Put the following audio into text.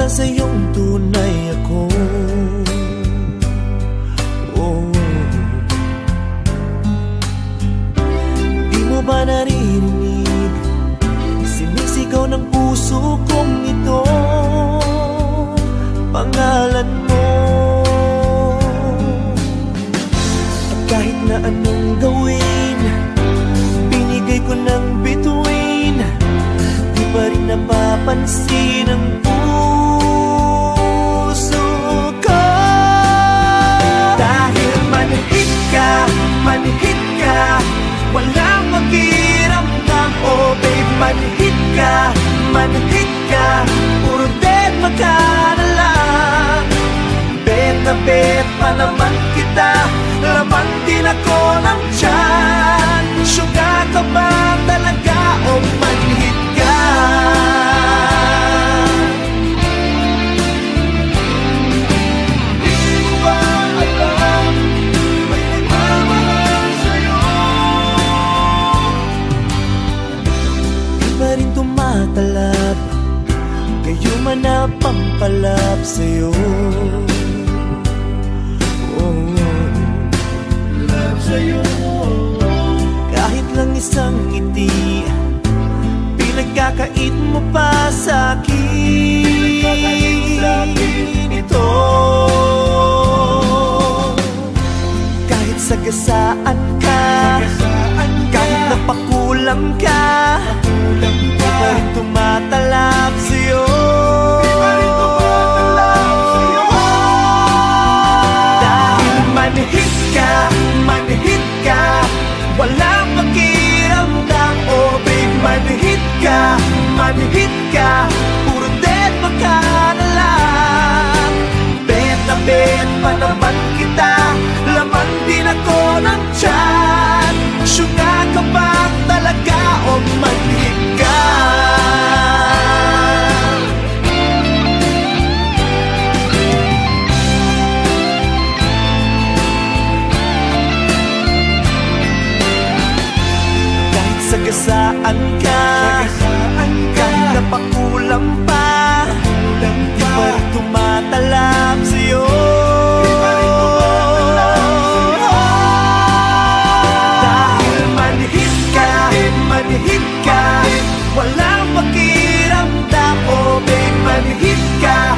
mahal sa iyong tunay ako. Di mo ba naririnig? Sinisigaw ng puso kong ito, pangalan mo. At kahit na anong gawin, binigay ko ng bituin, di pa rin napapansin ang puso ko. Dahil manhid ka, walang makiramdam. Oh babe, manhid ka, puro dead ka na lang. Bet na bet pa naman kita, laman din ako ng tiyan. Sugar ka ba talaga o manhid ka? Di mo ba alam, may nagmamahal sa'yo? Di pa rin tumatalab, kayo man na pampalab sa'yo. Kahit lang isang ngiti, pinagkakait mo pa sa'kin ito. Kahit sagasaan ka, kahit napakulam ka, di pa rin tumatalab sa'yo. Dahil manhid ka, walang makiramdam. Oh babe, manhid ka, puro dead ka na lang. Bet na bet pa naman kita, laman din ako ng tiyan. Sugar ka ba talaga o manhid ka? Sagasaan ka, kahit napakulam pa, di pa rin tumatalab sa'yo. Dahil manhid ka, walang makiramdam. Oh babe, manhid ka,